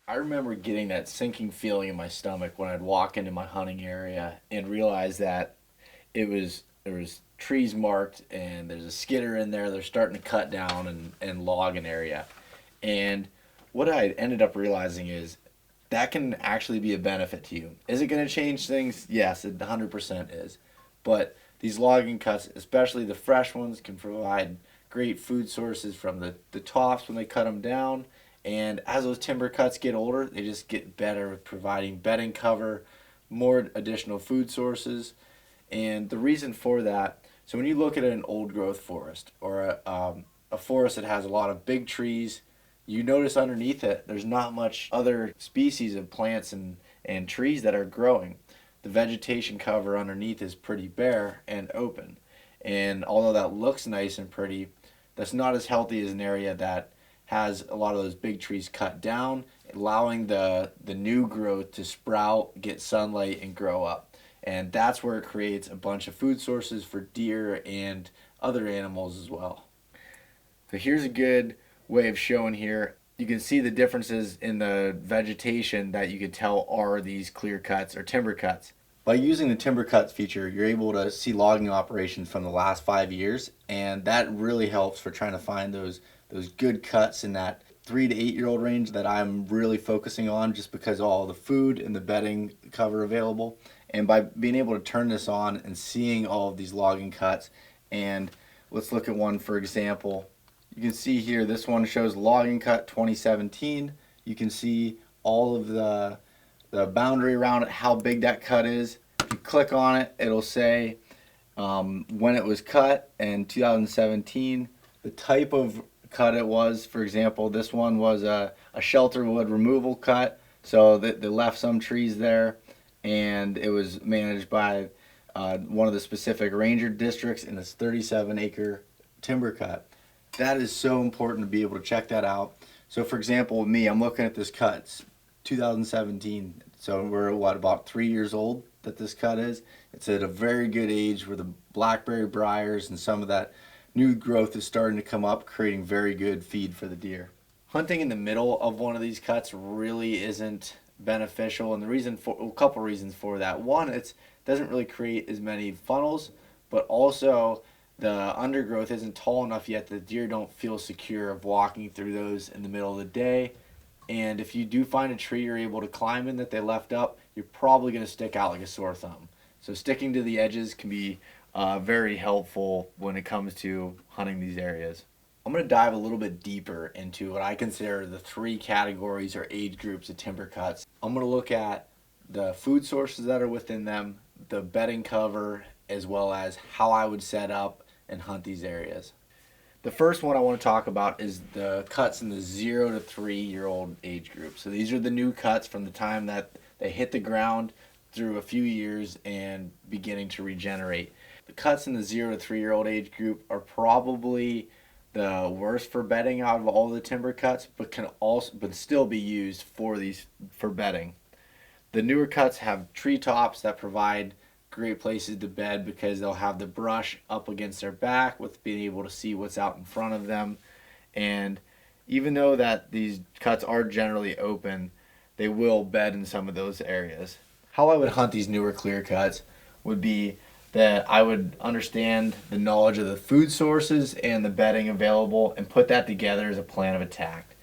I remember getting that sinking feeling in my stomach when I'd walk into my hunting area and realize that there was trees marked and there's a skidder in there. They're starting to cut down and log an area. And what I ended up realizing is that can actually be a benefit to you. Is it going to change things? Yes, it 100% is. But these logging cuts, especially the fresh ones, can provide great food sources from the tops when they cut them down. And as those timber cuts get older, they just get better at providing bedding cover, more additional food sources. And the reason for that, so when you look at an old growth forest or a forest that has a lot of big trees, you notice underneath it there's not much other species of plants and trees that are growing. The vegetation cover underneath is pretty bare and open. And although that looks nice and pretty, that's not as healthy as an area that has a lot of those big trees cut down, allowing the new growth to sprout, get sunlight, and grow up. And that's where it creates a bunch of food sources for deer and other animals as well. So here's a good way of showing here. You can see the differences in the vegetation that you could tell are these clear cuts or timber cuts. By using the timber cuts feature, you're able to see logging operations from the last 5 years, and that really helps for trying to find those good cuts in that 3 to 8 year old range that I'm really focusing on just because of all the food and the bedding cover available. And by being able to turn this on and seeing all of these logging cuts, and let's look at one for example. You can see here, this one shows logging cut 2017. You can see all of the boundary around it, how big that cut is. If you click on it, it'll say when it was cut in 2017, the type of cut it was. For example, this one was a shelter wood removal cut, so they left some trees there, and it was managed by one of the specific ranger districts in this 37-acre timber cut. That is so important to be able to check that out. So for example, with me, I'm looking at this cut. It's 2017, so we're about 3 years old that this cut is. It's at a very good age where the blackberry briars and some of that new growth is starting to come up, creating very good feed for the deer. Hunting in the middle of one of these cuts really isn't beneficial, and a couple reasons for that. One, it doesn't really create as many funnels, but also the undergrowth isn't tall enough yet that the deer don't feel secure of walking through those in the middle of the day. And if you do find a tree you're able to climb in that they left up, you're probably going to stick out like a sore thumb. So sticking to the edges can be very helpful when it comes to hunting these areas. I'm going to dive a little bit deeper into what I consider the three categories or age groups of timber cuts. I'm going to look at the food sources that are within them, the bedding cover, as well as how I would set up and hunt these areas. The first one I want to talk about is the cuts in the 0 to 3 year old age group. So these are the new cuts from the time that they hit the ground through a few years and beginning to regenerate. The cuts in the 0 to 3 year old age group are probably the worst for bedding out of all the timber cuts, but still be used for bedding. The newer cuts have treetops that provide great places to bed because they'll have the brush up against their back with being able to see what's out in front of them. And even though that these cuts are generally open, they will bed in some of those areas. How I would hunt these newer clear cuts would be that I would understand the knowledge of the food sources and the bedding available and put that together as a plan of attack.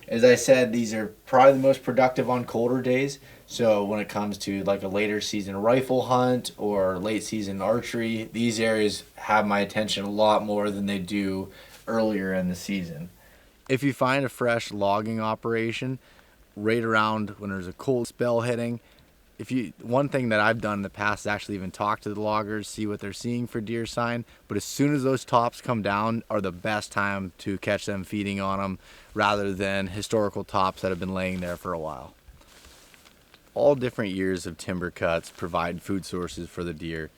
As I said, these are probably the most productive on colder days. So when it comes to like a later season rifle hunt or late season archery, these areas have my attention a lot more than they do earlier in the season. If you find a fresh logging operation right around when there's a cold spell hitting, one thing that I've done in the past is actually even talk to the loggers, see what they're seeing for deer sign. But as soon as those tops come down are the best time to catch them feeding on them rather than historical tops that have been laying there for a while. All different years of timber cuts provide food sources for the deer,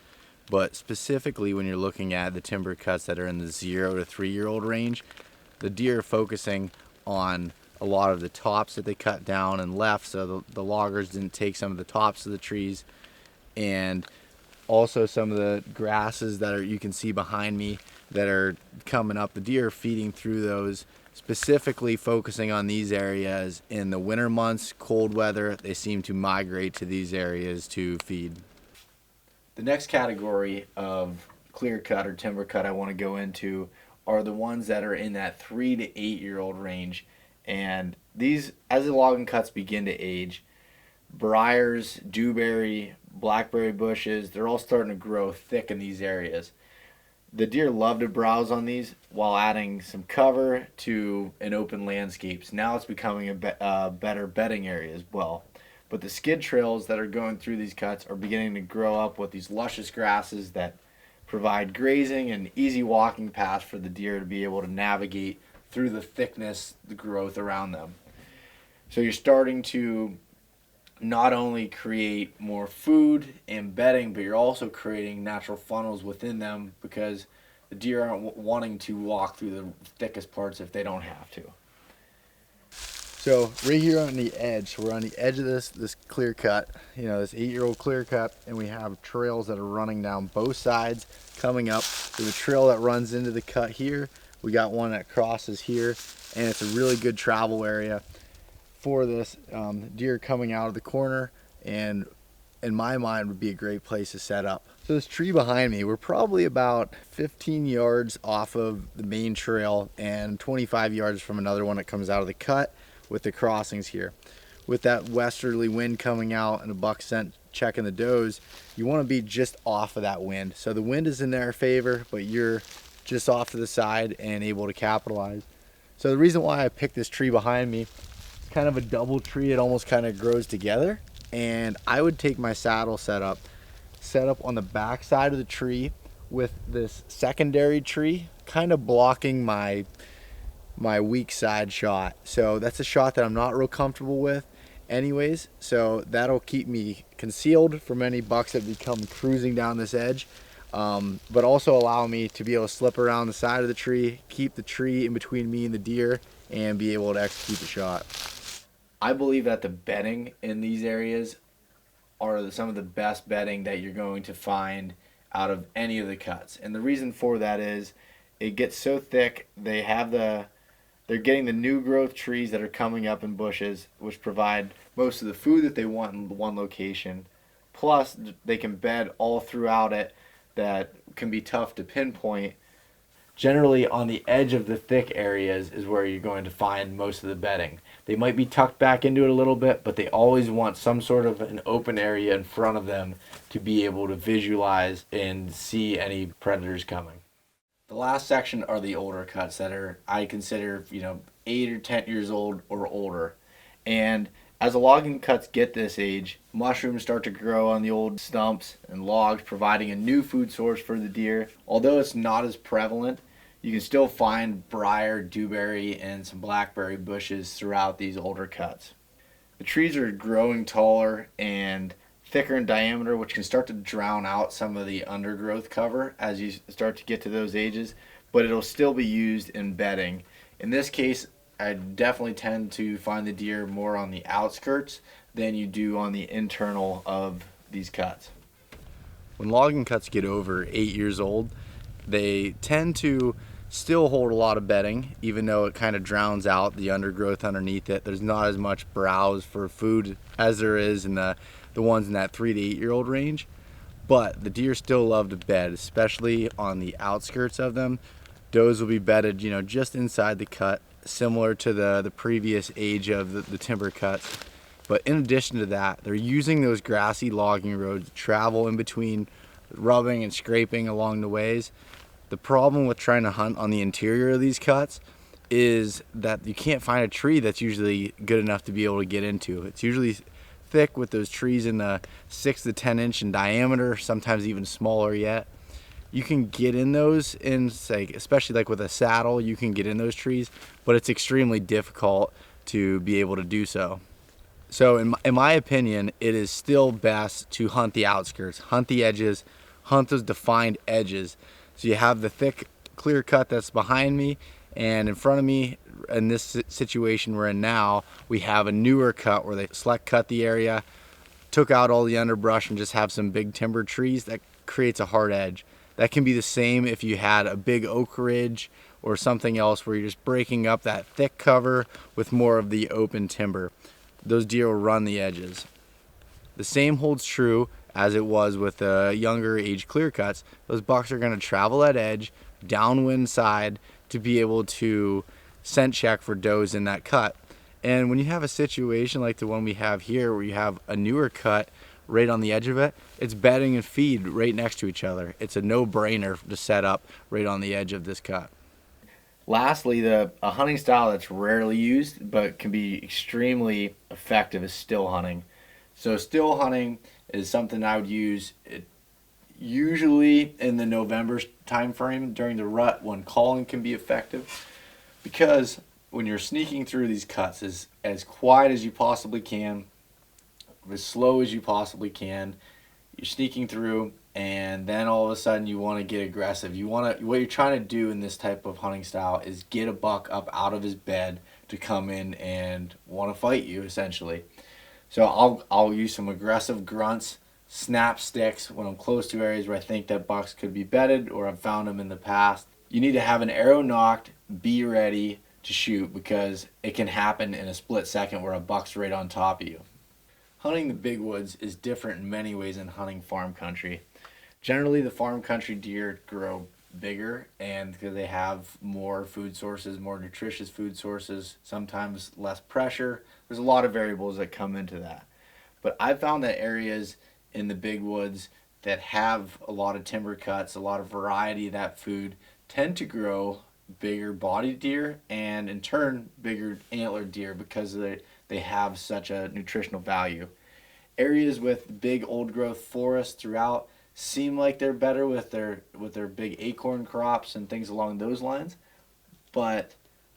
but specifically when you're looking at the timber cuts that are in the 0 to 3 year old range, the deer are focusing on a lot of the tops that they cut down and left, so the loggers didn't take some of the tops of the trees, and also some of the grasses that you can see behind me that are coming up. The deer are feeding through those specifically focusing on these areas in the winter months, cold weather. They seem to migrate to these areas to feed. The next category of clear cut or timber cut I want to go into are the ones that are in that 3 to 8 year old range. And these, as the logging cuts begin to age, briars, dewberry, blackberry bushes, they're all starting to grow thick in these areas. The deer love to browse on these while adding some cover to an open landscapes. Now it's becoming a better bedding area as well. But the skid trails that are going through these cuts are beginning to grow up with these luscious grasses that provide grazing and easy walking paths for the deer to be able to navigate through the thickness, the growth around them. So you're starting to not only create more food and bedding, but you're also creating natural funnels within them because the deer aren't wanting to walk through the thickest parts if they don't have to. So right here on the edge, we're on the edge of this clear cut, this 8-year-old clear cut, and we have trails that are running down both sides coming up. There's a trail that runs into the cut here. We got one that crosses here, and it's a really good travel area for this deer coming out of the corner, and in my mind would be a great place to set up. So this tree behind me, we're probably about 15 yards off of the main trail and 25 yards from another one that comes out of the cut with the crossings here. With that westerly wind coming out and a buck scent checking the does, you want to be just off of that wind. So the wind is in their favor, but you're just off to the side and able to capitalize. So the reason why I picked this tree behind me, kind of a double tree, it almost kind of grows together, and I would take my saddle set up on the back side of the tree with this secondary tree kind of blocking my weak side shot. So that's a shot that I'm not real comfortable with anyways, so that'll keep me concealed from any bucks that become cruising down this edge, but also allow me to be able to slip around the side of the tree, keep the tree in between me and the deer, and be able to execute the shot. I believe that the bedding in these areas are some of the best bedding that you're going to find out of any of the cuts. And the reason for that is it gets so thick, they're getting the new growth trees that are coming up in bushes, which provide most of the food that they want in one location. Plus, they can bed all throughout it that can be tough to pinpoint. Generally, on the edge of the thick areas is where you're going to find most of the bedding. They might be tucked back into it a little bit, but they always want some sort of an open area in front of them to be able to visualize and see any predators coming. The last section are the older cuts that I consider 8 or 10 years old or older. And as the logging cuts get this age, mushrooms start to grow on the old stumps and logs, providing a new food source for the deer. Although it's not as prevalent, you can still find briar, dewberry, and some blackberry bushes throughout these older cuts. The trees are growing taller and thicker in diameter, which can start to drown out some of the undergrowth cover as you start to get to those ages, but it'll still be used in bedding. In this case, I definitely tend to find the deer more on the outskirts than you do on the internal of these cuts. When logging cuts get over 8 years old, they tend to still hold a lot of bedding, even though it kind of drowns out the undergrowth underneath it. There's not as much browse for food as there is in the ones in that 3 to 8 year old range, but the deer still love to bed, especially on the outskirts of them. Does will be bedded, just inside the cut, similar to the previous age of the timber cuts. But in addition to that, they're using those grassy logging roads to travel in between, rubbing and scraping along the ways. The problem with trying to hunt on the interior of these cuts is that you can't find a tree that's usually good enough to be able to get into. It's usually thick with those trees in the 6 to 10 inch in diameter, sometimes even smaller yet. You can get in those especially like with a saddle, you can get in those trees, but it's extremely difficult to be able to do so. So in my opinion, it is still best to hunt the outskirts, hunt the edges, hunt those defined edges. So you have the thick clear cut that's behind me, and in front of me, in this situation we're in now, we have a newer cut where they select cut the area, took out all the underbrush, and just have some big timber trees that creates a hard edge. That can be the same if you had a big oak ridge or something else where you're just breaking up that thick cover with more of the open timber. Those deer will run the edges. The same holds true as it was with the younger age clear cuts. Those bucks are going to travel that edge, downwind side, to be able to scent check for does in that cut. And when you have a situation like the one we have here, where you have a newer cut right on the edge of it, it's bedding and feed right next to each other. It's a no-brainer to set up right on the edge of this cut. Lastly, a hunting style that's rarely used but can be extremely effective is still hunting. So still hunting is something I would use usually in the November time frame during the rut, when calling can be effective, because when you're sneaking through these cuts as quiet as you possibly can, as slow as you possibly can, you're sneaking through, and then all of a sudden you want to get aggressive. What you're trying to do in this type of hunting style is get a buck up out of his bed to come in and want to fight you, essentially. So I'll use some aggressive grunts, snap sticks when I'm close to areas where I think that bucks could be bedded, or I've found them in the past. You need to have an arrow nocked, be ready to shoot, because it can happen in a split second where a buck's right on top of you. Hunting the big woods is different in many ways than hunting farm country. Generally, the farm country deer grow bigger, and because they have more food sources, more nutritious food sources, sometimes less pressure. There's a lot of variables that come into that. But I've found that areas in the big woods that have a lot of timber cuts, a lot of variety of that food, tend to grow bigger bodied deer, and in turn bigger antlered deer, because they have such a nutritional value. Areas with big old growth forests throughout seem like they're better with their big acorn crops and things along those lines, but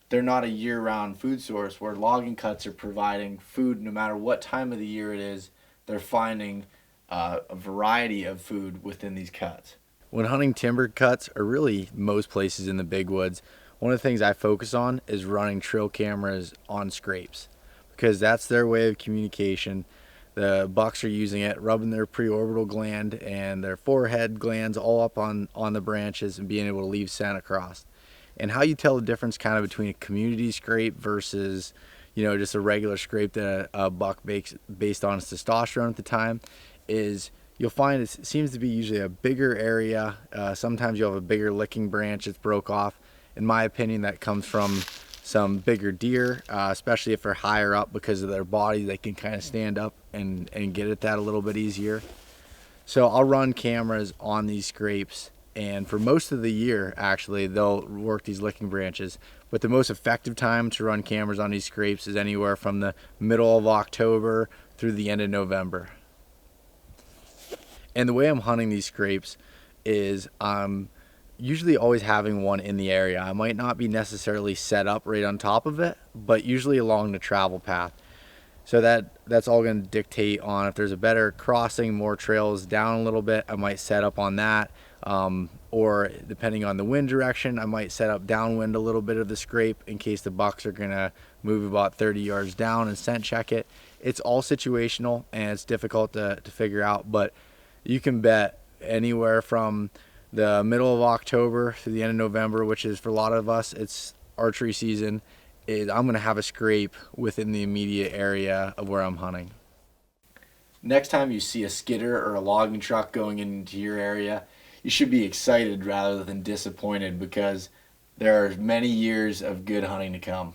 they're not a year-round food source, where logging cuts are providing food no matter what time of the year it is. They're finding a variety of food within these cuts. When hunting timber cuts, or really most places in the big woods, one of the things I focus on is running trail cameras on scrapes, because that's their way of communication. The bucks are using it, rubbing their preorbital gland and their forehead glands all up on the branches and being able to leave scent across. And how you tell the difference kind of between a community scrape versus, just a regular scrape that a buck makes based on his testosterone at the time, is you'll find it seems to be usually a bigger area. Sometimes you'll have a bigger licking branch that's broke off. In my opinion, that comes from some bigger deer, especially if they're higher up, because of their body. They can kind of stand up and get at that a little bit easier. So I'll run cameras on these scrapes, and for most of the year, actually, they'll work these licking branches. But the most effective time to run cameras on these scrapes is anywhere from the middle of October through the end of November. And the way I'm hunting these scrapes is I'm usually always having one in the area. I might not be necessarily set up right on top of it, but usually along the travel path. So that's all going to dictate on if there's a better crossing, more trails down a little bit, I might set up on that. Or depending on the wind direction, I might set up downwind a little bit of the scrape in case the bucks are going to move about 30 yards down and scent check it. It's all situational, and it's difficult to figure out, but you can bet anywhere from the middle of October to the end of November, which is for a lot of us, it's archery season, I'm going to have a scrape within the immediate area of where I'm hunting. Next time you see a skidder or a logging truck going into your area, you should be excited rather than disappointed, because there are many years of good hunting to come.